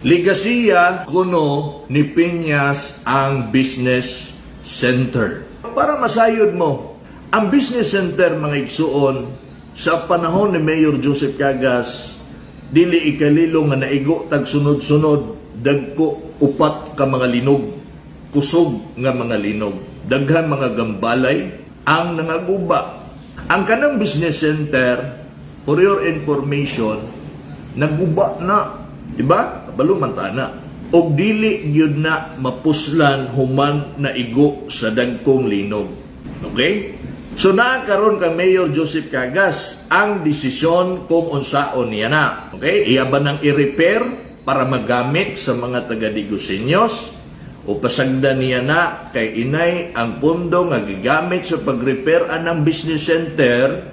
Ligasiya kuno ni Piñas ang business center. Para masayod mo, ang business center mga igsuon sa panahon ni Mayor Joseph Cagas, dili ikalilo nga naigo tag sunod-sunod, dagko upat ka mga linog, kusog nga mga linog, daghan mga gambalay ang nangaguba. Ang kanang business center, for your information, naguba na, diba? Baluman na. O dili gyud na mapuslan human na igo sa dagkong linog. Okay? So karon ka Mayor Joseph Cagas ang desisyon kung unsaon niya na. Okay? Iyaban nang i-repair para magamit sa mga taga-Digoseños o pasagdan niya na kay inay ang pondo nga gigamit sa pag-repair anang business center,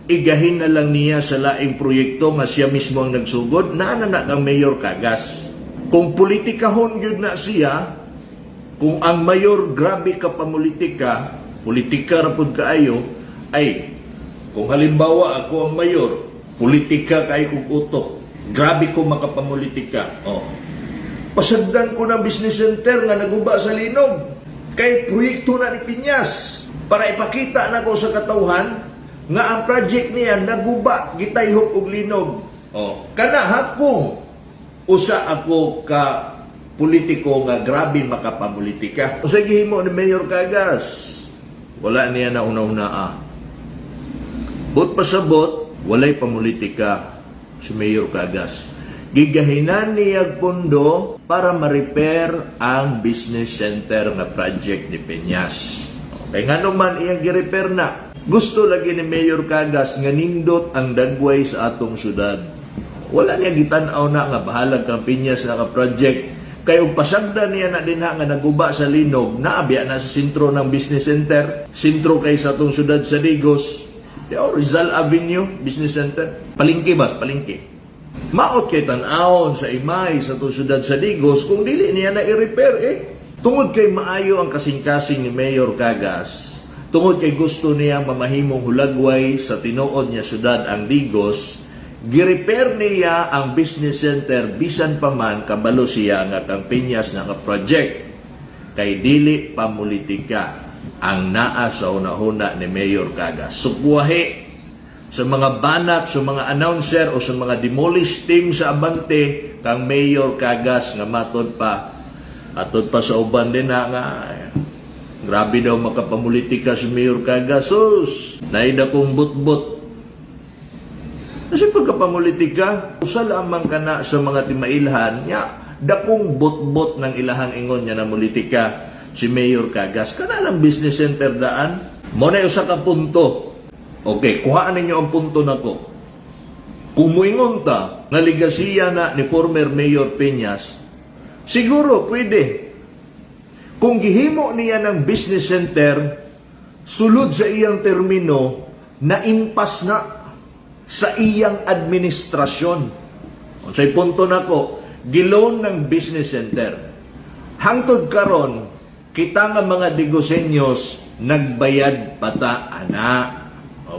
igahin na lang niya sa laing proyekto nga siya mismo ang nagsugod na ang Mayor Cagas. Kung politikahon yun na siya, kung ang mayor grabe ka pamulitika, politika rapod kaayo, ay kung halimbawa ako ang mayor, politika kay kong utok, grabe ko makapamulitika. Pasagdan ko ng business center nga naguba sa linog kay proyekto na ni Piñas para ipakita na ko sa katawhan nga ang project niya naguba gitayhok og linog. Kana hakong usa ako ka politiko nga grabe makapamulitika. Usa gihimo ni Mayor Cagas, wala niya na una-una. Bot pasabot, walay pamulitika si Mayor Cagas. Gigahinan niya pondo para ma-repair ang business center nga project ni Piñas. Kaya nga naman iyang gi-repair na. Gusto lagi ni Mayor Cagas nga nindot ang dagway sa atong syudad. Wala niya gitanaw na nga bahalag kang Piñas na ka-project. Kaya pasagda niya na din nga naguba sa linog, naabya na sa sentro ng business center, sentro kay sa atong syudad sa Digos, Rizal Avenue Business Center. Palingki ba? Palingki. Maot kay tan-awon sa imay sa atong syudad sa Digos kung dili niya na i-repair Tungod kay maayo ang kasing-kasing ni Mayor Cagas, tungod kay gusto niya mamahimong hulagway sa tinuod niya syudad ang Digos, gi-repair niya ang business center bisan pa man kabalo siya nga kang Piñas na nga project kay dili pamulitika ang naa sa una-una ni Mayor Cagas. Sukwahi sa mga banat, sa mga announcer o sa mga demolish team sa Abante kang Mayor Cagas nga matod pa atod pa sa uban din na nga grabe daw makapamulitika si Mayor Cagas. Sus, naida kong butbut. Kasi pagkapamulitika, usa lamang ka na sa mga timailhan niya, dakong bot-bot ng ilahang ingon niya na mulitika si Mayor Cagas. Kana lang business center daan, mo na usa ka punto. Okay, kuhaan ninyo ang punto na ko. Kung muingon ta, nga ligasiya na ni former Mayor Piñas, siguro pwede. Kung gihimo niya ng business center, sulod sa iyang termino, naimpas na sa iyang administrasyon. Sa punto na ko, giloan ng business center. Hangtod karon, kita nga mga Digoseños, nagbayad pata ana.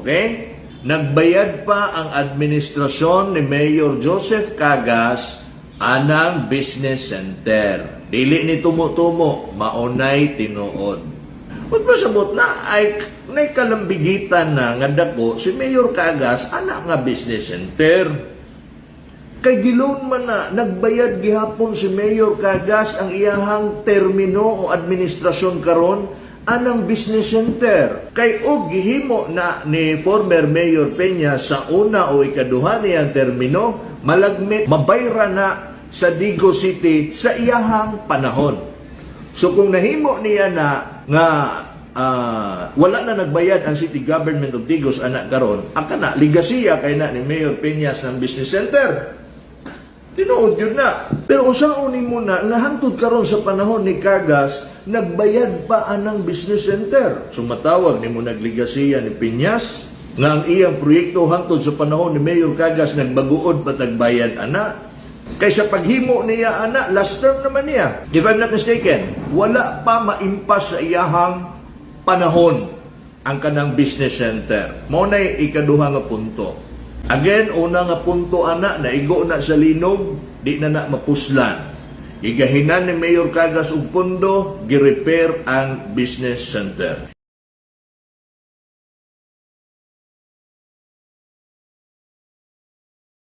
Okay? Nagbayad pa ang administrasyon ni Mayor Joseph Cagas anang business center. Dili ni tumo-tumo, maunay tinuod. Kung masabot na ay kalambigitan na nga dako si Mayor Cagas anak nga business center. Kay giloan man na nagbayad gihapon si Mayor Cagas ang iyahang termino o administrasyon karon anang business center. Kay og gihimo na ni former Mayor Peña sa una o ikaduha niyang termino, malagmit mabayra na sa Digos City sa iyahang panahon. So kung nahimo niya na nga wala na nagbayad ang City Government of Digos anak karon, ang kana ligasiya kay na ni Mayor Peñas ng business center. Tinuod yun na. Pero usaon mo na hangtod karon sa panahon ni Cagas, nagbayad pa anang business center. So matawag ni mo nagligasiya ni Piñas nga ang iyang proyekto hangtod sa panahon ni Mayor Cagas nagbaguod pa tagbayad ana. Kaysa paghimo niya ana, last term naman niya. If I'm not mistaken, wala pa maimpas sa iyahang panahon ang kanang business center. Mao nay ikaduha nga punto. Again, una nga punto ana, naigo na sa linog, di na mapuslan. Gigahinan ni Mayor Cagas og pondo, gi-repair ang business center.